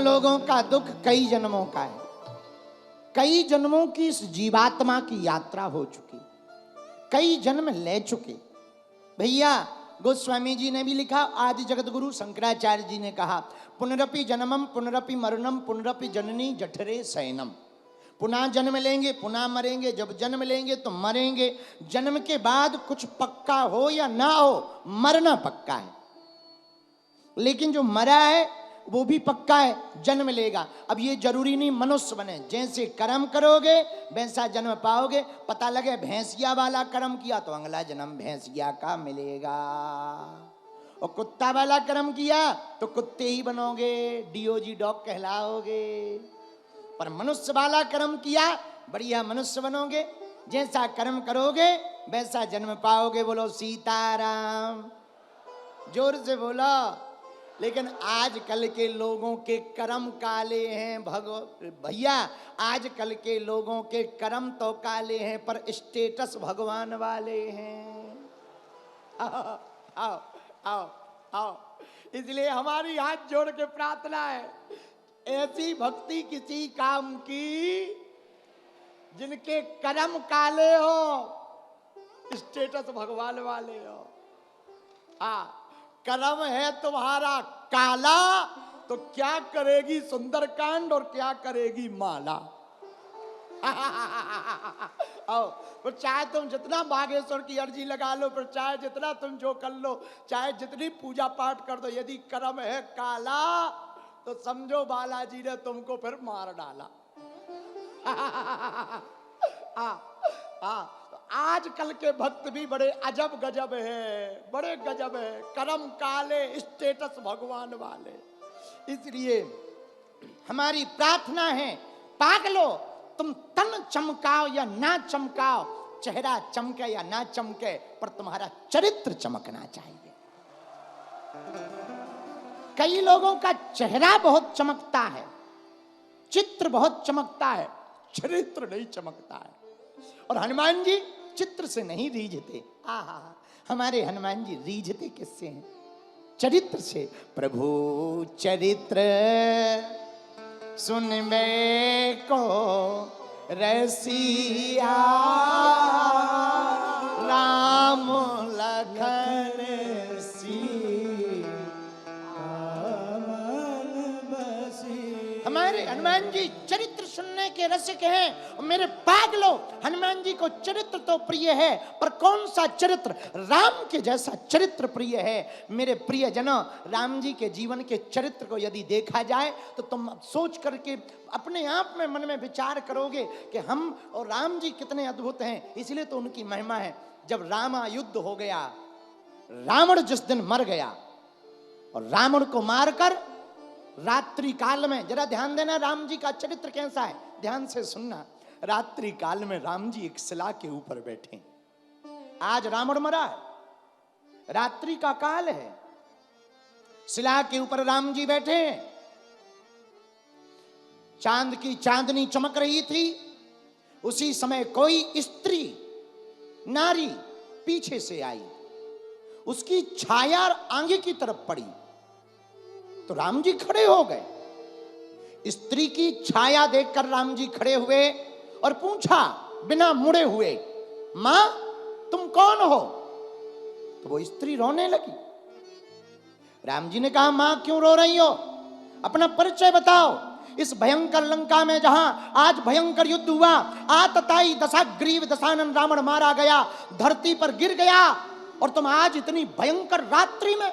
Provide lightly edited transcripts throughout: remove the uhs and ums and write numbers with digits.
लोगों का दुख कई जन्मों का है। कई जन्मों की इस जीवात्मा की यात्रा हो चुकी, कई जन्म ले चुके। भैया गोस्वामी जी ने भी लिखा, आदि जगत गुरु शंकराचार्य जी ने कहा, पुनरपि जन्मम पुनरपि मरणम पुनरपि जननी जठरे शयनम। पुनः जन्म लेंगे, पुनः मरेंगे, जब जन्म लेंगे तो मरेंगे। जन्म के बाद कुछ पक्का हो या ना हो, मरना पक्का है। लेकिन जो मरा है वो भी पक्का है, जन्म लेगा। अब ये जरूरी नहीं मनुष्य बने, जैसे कर्म करोगे वैसा जन्म पाओगे। पता लगे भैंसिया वाला कर्म किया तो अगला जन्म भैंसिया का मिलेगा, और कुत्ता वाला कर्म किया तो कुत्ते ही बनोगे, डीओजी डॉग कहलाओगे। पर मनुष्य वाला कर्म किया बढ़िया मनुष्य बनोगे। जैसा कर्म करोगे वैसा जन्म पाओगे। बोलो सीताराम, जोर से बोलो। लेकिन आजकल के लोगों के कर्म काले हैं भैया, आजकल के लोगों के कर्म तो काले हैं पर स्टेटस भगवान वाले हैं। आओ आओ आओ आओ। इसलिए हमारी हाथ जोड़ के प्रार्थना है, ऐसी भक्ति किसी काम की जिनके कर्म काले हो, स्टेटस भगवान वाले हो। हाँ, कर्म है तुम्हारा काला तो क्या करेगी सुंदरकांड और क्या करेगी माला। आओ, फिर चाहे तुम जितना बागेश्वर की अर्जी लगा लो, फिर चाहे जितना तुम जो कर लो, चाहे जितनी पूजा पाठ कर दो, यदि कर्म है काला तो समझो बालाजी ने तुमको फिर मार डाला। आजकल के भक्त भी बड़े अजब गजब है, बड़े गजब है। कर्म काले, स्टेटस भगवान वाले। इसलिए हमारी प्रार्थना है, पागलो तुम तन चमकाओ या ना चमकाओ, चेहरा चमके या ना चमके, पर तुम्हारा चरित्र चमकना चाहिए। कई लोगों का चेहरा बहुत चमकता है, चित्र बहुत चमकता है, चरित्र नहीं चमकता है। और हनुमान जी चित्र से नहीं रीझते। आहा, हमारे हनुमान जी रीझते किससे हैं? चरित्र से। प्रभु चरित्र सुनबे को रसिया, राम लखन हमारे हनुमान जी चरित्र सुनने के रसिक हैं। मेरे पागलो, हनुमान जी को चरित्र तो प्रिय है, पर कौन सा चरित्र? राम के जैसा चरित्र प्रिय है। मेरे प्रिय जनों, राम जी के जीवन के चरित्र को यदि देखा जाए तो तुम सोच करके अपने आप में मन में विचार करोगे कि हम और राम जी कितने अद्भुत हैं। इसलिए तो उनकी महिमा है। जब रामा युद्ध हो गया, रावण जिस दिन मर गया, और रावण को मारकर रात्रि काल में, जरा ध्यान देना राम जी का चरित्र कैसा है, ध्यान से सुनना। रात्रि काल में राम जी एक शिला के ऊपर बैठे। आज रावण मरा है, रात्रि का काल है, शिला के ऊपर राम जी बैठे। चांद की चांदनी चमक रही थी। उसी समय कोई स्त्री नारी पीछे से आई, उसकी छाया आगे की तरफ पड़ी तो राम जी खड़े हो गए। स्त्री की छाया देखकर राम जी खड़े हुए और पूछा बिना मुड़े हुए, मां तुम कौन हो? तो वो स्त्री रोने लगी। राम जी ने कहा, मां क्यों रो रही हो? अपना परिचय बताओ। इस भयंकर लंका में जहां आज भयंकर युद्ध हुआ, आतताई दशाग्रीव दशानन रावण मारा गया, धरती पर गिर गया, और तुम आज इतनी भयंकर रात्रि में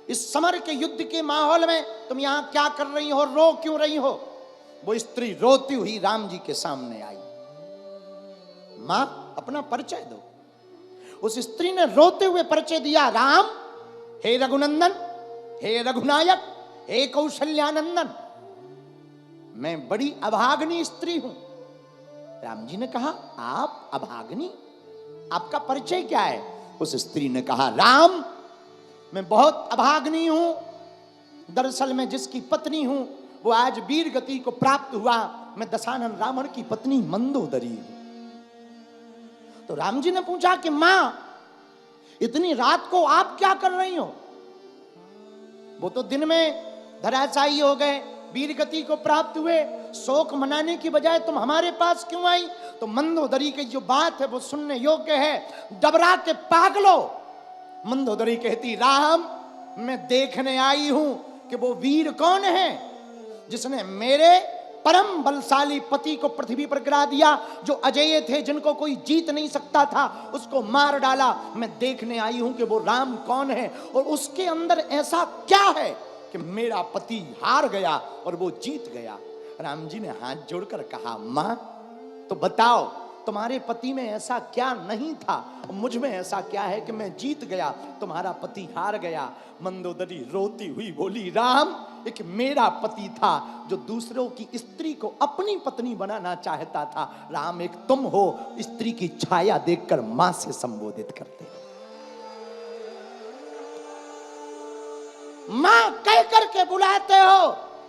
इस समर के युद्ध के माहौल में तुम यहां क्या कर रही हो? रो क्यों रही हो? वो स्त्री रोती हुई राम जी के सामने आई। मां अपना परिचय दो। उस स्त्री ने रोते हुए परिचय दिया, राम, हे रघुनंदन, हे रघुनायक, हे कौशल्यानंदन, मैं बड़ी अभाग्नी स्त्री हूं। राम जी ने कहा, आप अभाग्नी? आपका परिचय क्या है? उस स्त्री ने कहा, राम मैं बहुत अभाग्नी हूं। दरअसल मैं जिसकी पत्नी हूं वो आज वीर गति को प्राप्त हुआ। मैं दशानन रावण की पत्नी मंदोदरी हूं। तो राम जी ने पूछा कि मां इतनी रात को आप क्या कर रही हो? वो तो दिन में धराशायी हो गए, वीर गति को प्राप्त हुए, शोक मनाने की बजाय तुम हमारे पास क्यों आई? तो मंदोदरी की जो बात है वो सुनने योग्य है। डबरा के पागलो, मंदोदरी कहती राम मैं देखने आई हूं कि वो वीर कौन है जिसने मेरे परम बलशाली पति को पृथ्वी पर गिरा दिया, जो अजेय थे, जिनको कोई जीत नहीं सकता था, उसको मार डाला। मैं देखने आई हूं कि वो राम कौन है और उसके अंदर ऐसा क्या है कि मेरा पति हार गया और वो जीत गया। राम जी ने हाथ जोड़कर कहा मां तो बताओ तुम्हारे पति में ऐसा क्या नहीं था, मुझ में ऐसा क्या है कि मैं जीत गया, तुम्हारा पति हार गया। मंदोदरी रोती हुई बोली राम एक मेरा पति था जो दूसरों की स्त्री को अपनी पत्नी बनाना चाहता था। राम एक तुम हो, स्त्री की छाया देखकर मां से संबोधित करते, मां कह करके बुलाते हो,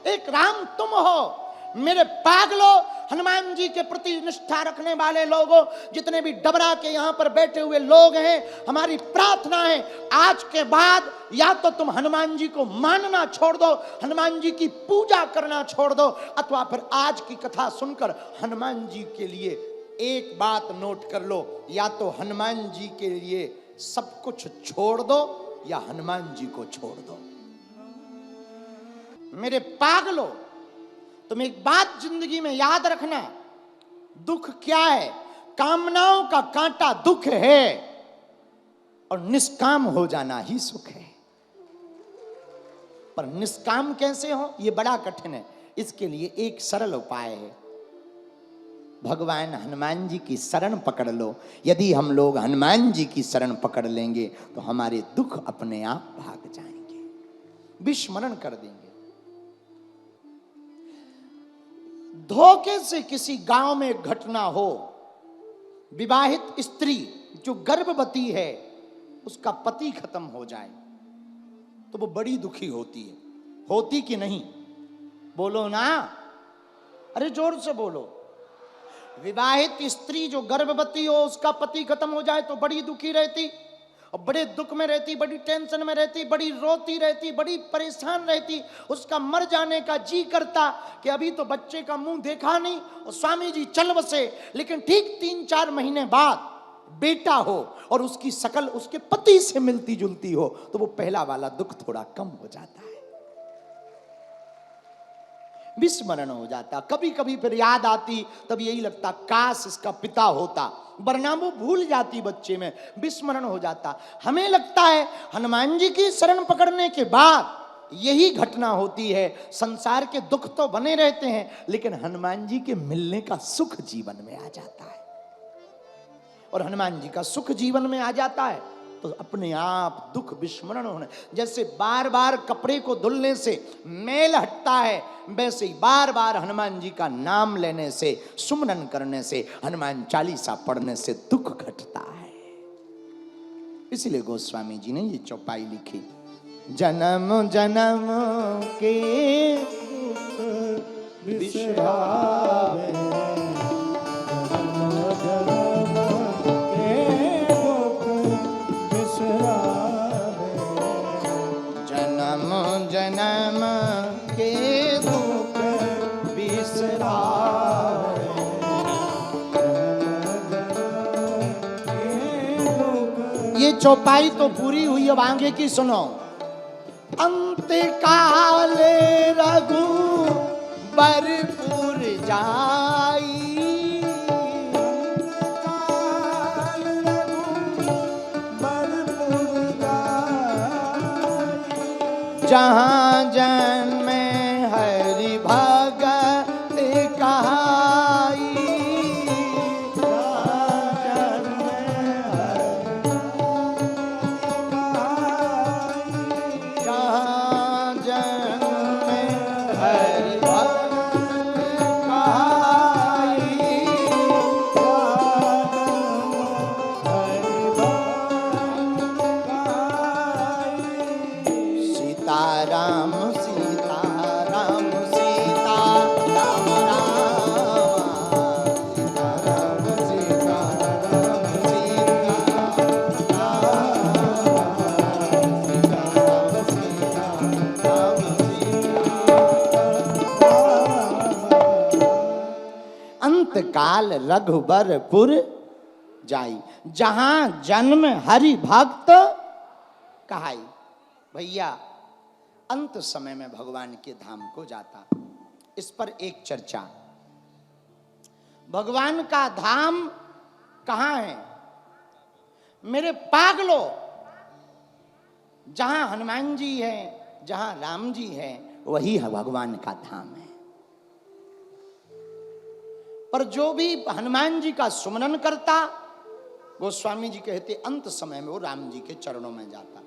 एक राम तुम हो। मेरे पागलों, हनुमान जी के प्रति निष्ठा रखने वाले लोगों, जितने भी डबरा के यहां पर बैठे हुए लोग हैं, हमारी प्रार्थना है आज के बाद या तो तुम हनुमान जी को मानना छोड़ दो, हनुमान जी की पूजा करना छोड़ दो, अथवा फिर आज की कथा सुनकर हनुमान जी के लिए एक बात नोट कर लो, या तो हनुमान जी के लिए सब कुछ छोड़ दो या हनुमान जी को छोड़ दो। मेरे पागलों, तुम एक बात जिंदगी में याद रखना, दुख क्या है? कामनाओं का कांटा दुख है और निष्काम हो जाना ही सुख है। पर निष्काम कैसे हो ये बड़ा कठिन है। इसके लिए एक सरल उपाय है, भगवान हनुमान जी की शरण पकड़ लो। यदि हम लोग हनुमान जी की शरण पकड़ लेंगे तो हमारे दुख अपने आप भाग जाएंगे, विस्मरण कर देंगे। धोखे से किसी गांव में एक घटना हो, विवाहित स्त्री जो गर्भवती है उसका पति खत्म हो जाए तो वो बड़ी दुखी होती है, होती कि नहीं? बोलो ना, अरे जोर से बोलो। विवाहित स्त्री जो गर्भवती हो उसका पति खत्म हो जाए तो बड़ी दुखी रहती और बड़े दुख में रहती, बड़ी टेंशन में रहती, बड़ी रोती रहती, बड़ी परेशान रहती। उसका मर जाने का जी करता कि अभी तो बच्चे का मुंह देखा नहीं और स्वामी जी चल बसे, लेकिन ठीक 3-4 महीने बाद बेटा हो और उसकी शकल उसके पति से मिलती जुलती हो तो वो पहला वाला दुख थोड़ा कम हो जाता है, विस्मरण हो जाता। कभी कभी फिर याद आती, तब यही लगता काश इसका पिता होता, वरना वो भूल जाती बच्चे में, विस्मरण हो जाता। हमें लगता है हनुमान जी की शरण पकड़ने के बाद यही घटना होती है। संसार के दुख तो बने रहते हैं लेकिन हनुमान जी के मिलने का सुख जीवन में आ जाता है, और हनुमान जी का सुख जीवन में आ जाता है तो अपने आप दुख विस्मरण होने, जैसे बार बार कपड़े को धुलने से मैल हटता है, वैसे ही बार बार हनुमान जी का नाम लेने से, सुमरन करने से, हनुमान चालीसा पढ़ने से दुख घटता है। इसलिए गोस्वामी जी ने ये चौपाई लिखी, जन्म जन्म के दुख बिसरावे, जन्म के दुख बिसरावे, ये चौपाई तो पूरी हुई, अब आगे की सुनो। अंत काले रघु बरपुर जाई, जहाँ जन्मे हरि भगत कहाई, जहाँ जन्मे हरि भगत कहाई, सीताराम काल रघुबरपुर जाई, जहां जन्म हरि भक्त कहाई। भैया अंत समय में भगवान के धाम को जाता। इस पर एक चर्चा, भगवान का धाम कहां है? मेरे पागलो, जहां हनुमान जी है, जहां राम जी है, वही है भगवान का धाम है। पर जो भी हनुमान जी का सुमरन करता, गोस्वामी जी कहते अंत समय में वो राम जी के चरणों में जाता।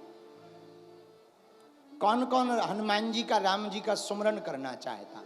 कौन कौन हनुमान जी का, राम जी का सुमरन करना चाहता?